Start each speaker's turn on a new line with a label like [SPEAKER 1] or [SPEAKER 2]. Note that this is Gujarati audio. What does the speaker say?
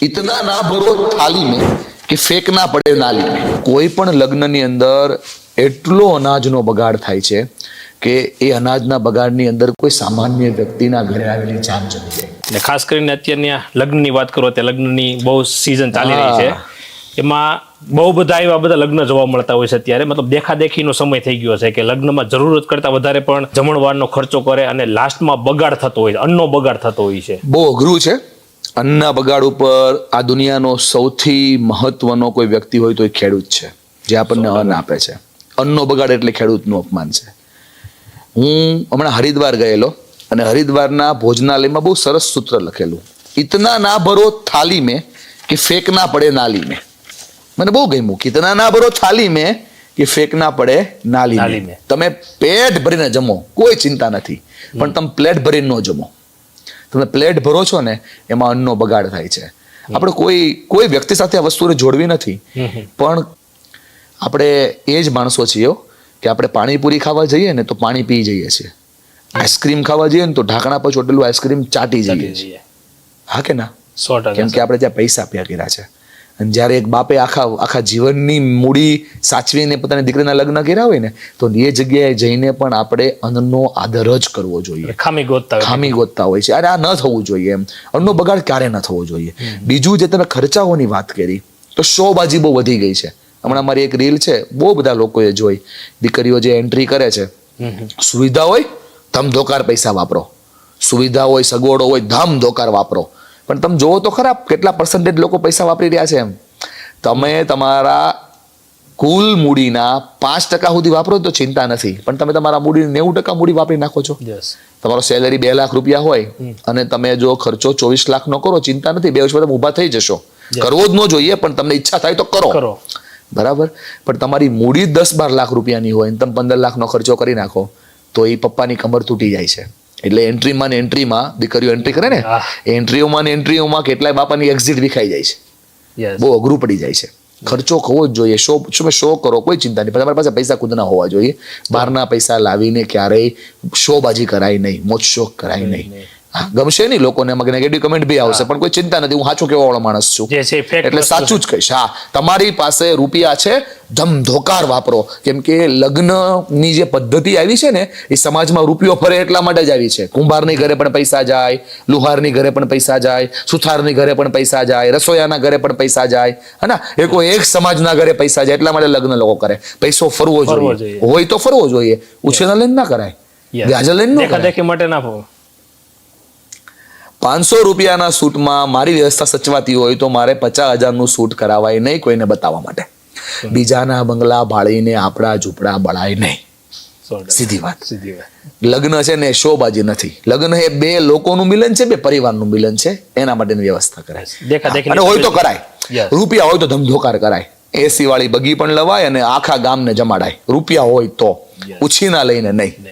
[SPEAKER 1] इतना ना भरो थाली में कि फेंक ना પડે નાલી में। કોઈ પણ લગ્નની અંદર એટલો અનાજનો બગાડ થાય છે કે એ અનાજના બગાડની અંદર કોઈ સામાન્ય વ્યક્તિના ઘરે આવેલી જાન જમી જાય।
[SPEAKER 2] અને ખાસ કરીને અત્યારની આ લગ્નની વાત કરો તે લગ્નની બહુ સીઝન ચાલી રહી છે, એમાં બહુ બધા એવા બધા લગ્ન જોવા મળતા હોય છે અત્યારે, મતલબ દેખાદેખીનો સમય થઈ ગયો છે કે લગ્નમાં જરૂરત કરતા વધારે પણ જમણવારનો ખર્ચો કરે અને લાસ્ટમાં બગાડ થતો હોય છે, અન્નનો બગાડ થતો હોય છે।
[SPEAKER 1] બહુ અઘરું છે। અન્નના બગાડ ઉપર આ દુનિયાનો સૌથી મહત્વનો કોઈ વ્યક્તિ હોય તો એ ખેડૂત છે, જે આપણને અન્ન આપે છે। અન્નનો બગાડ એટલે ખેડૂતનું અપમાન છે। હું હમણાં હરિદ્વાર ગયેલો અને હરિદ્વારના ભોજનાલયમાં બહુ સરસ સૂત્ર લખેલું, ઇતના ના ભરો થાલી में कि फेंकना પડે નાલી में। મને બહુ ગમ્યું કે ઇતના ના ભરો થાલી में કે ફેંકના પડે નાલી में। તમે પેટ ભરીને જમો, કોઈ ચિંતા નથી, પણ તમે પ્લેટ ભરીને ન જમો। તમે પ્લેટ ભરો છો ને એમાં અન્નનો બગાડ થાય છે। આપણે કોઈ વ્યક્તિ સાથે આ વસ્તુને જોડવી નથી, પણ આપણે એ જ માણસો છીએ કે આપણે પાણીપુરી ખાવા જઈએ ને તો પાણી પી જઈએ છીએ, આઈસ્ક્રીમ ખાવા જઈએ ને તો ઢાંકણા પર ચોટેલું આઈસ્ક્રીમ ચાટી જઈએ છીએ, હા કે ના?
[SPEAKER 2] 100%।
[SPEAKER 1] કેમ કે આપણે ત્યાં પૈસા આપ્યા કર્યા છે। અને જ્યારે એક બાપે આખા જીવનની મૂડી સાચવીને પોતાની દીકરીના લગ્ન કર્યા હોય ને, તો એ જગ્યાએ જઈને પણ આપણે અન્નનો આદર જ કરવો જોઈએ।
[SPEAKER 2] ખામી ગોતતા
[SPEAKER 1] હોય છે, અરે આ ન થવું જોઈએ એમ, અન્નનો બગાડ ક્યારે ન થવો જોઈએ। બીજું જે તમે ખર્ચાઓની વાત કરી તો શોબાજી બહુ વધી ગઈ છે। હમણાં મારી એક રીલ છે, બહુ બધા લોકોએ જોઈ, દીકરીઓ જે એન્ટ્રી કરે છે, સુવિધા હોય ધમધોકાર પૈસા વાપરો, સુવિધા હોય સગવડો હોય ધમધોકાર વાપરો, પણ તમે જોવો તો ખરા કેટલા પર્સન્ટેજ લોકો પૈસા વાપરી રહ્યા છે એમ। તમે તમારા કુલ મૂડીના 5% સુધી વાપરો તો ચિંતા નથી, પણ તમે તમારા મૂડીની 90% મૂડી વાપરી નાખો છો। તમારો સેલરી 2 લાખ રૂપિયા હોય અને તમે જો ખર્ચો 24 લાખ નો કરો, ચિંતા નથી, 2 વર્ષ તમે ઊભા થઈ જશો। કરવો જ ન જોઈએ, પણ તમને ઈચ્છા થાય તો કરો, બરાબર? પણ તમારી મૂડી 10-12 લાખ રૂપિયાની હોય તમે 15 લાખનો ખર્ચો કરી નાખો તો એ પપ્પાની કમર તૂટી જાય છે। એટલે એન્ટ્રીમાં ને એન્ટ્રીમાં દીકરીઓ એન્ટ્રી કરે ને, એન્ટ્રીઓમાં કેટલાય બાપાની એક્ઝિટ વિખાઈ જાય છે, બહુ અઘરું પડી જાય છે। ખર્ચો કરવો જ જોઈએ, શો કરો, કોઈ ચિંતા નહીં, પણ તમારી પાસે પૈસા ખુદના હોવા જોઈએ। બહારના પૈસા લાવીને ક્યારેય શોબાજી કરાય નહીં, મોજ શોખ કરાય નહીં। ગમશે નહીં લોકોને, એમાં નેગેટિવ કમેન્ટ બી આવશે, પણ કોઈ ચિંતા નથી, હું સાચું કહેવા વાળો માણસ છું, એટલે સાચું જ કહીશ। હા, તમારી પાસે રૂપિયા છે, ધમધોકાર વાપરો, કેમ કે લગ્નની જે પદ્ધતિ આવી છે ને એ સમાજમાં રૂપિયો ફરે એટલા માટે જ આવી છે। કુંભારની ઘરે પણ પૈસા જાય, લુહારની ઘરે પણ પૈસા જાય, સુથારની ઘરે પણ પૈસા જાય, રસોઈયાના ઘરે પણ પૈસા જાય, હે ના? એક સમાજના ઘરે પૈસા જાય, એટલા માટે લગ્ન લોકો કરે। પૈસો ફરવો જોઈએ, હોય તો ફરવો જોઈએ, ઉછેના લઈને ના કરાય, વ્યાજ લઈને ન કરાય
[SPEAKER 2] માટે ના ફરવો।
[SPEAKER 1] 500 રૂપિયાના સૂટમાં મારી વ્યવસ્થા સચવાતી હોય તો મારે 50,000નું સૂટ કરાવાય નહીં કોઈને બતાવવા માટે। બીજાના બંગલા ભાળીને આપણા ઝૂંપડા બળાય નહીં, સીધી વાત। લગ્ન છે ને શોબાજી નથી, લગ્ન એ 2 લોકોનું મિલન છે, 2 પરિવારનું મિલન છે, એના માટેની વ્યવસ્થા કરાય। અને હોય તો કરાય, રૂપિયા હોય તો ધમધોકાર કરાય, એસી વાળી બગી પણ લવાય અને આખા ગામને જમાડાય, રૂપિયા હોય તો, ઉછીના લઈને નહીં।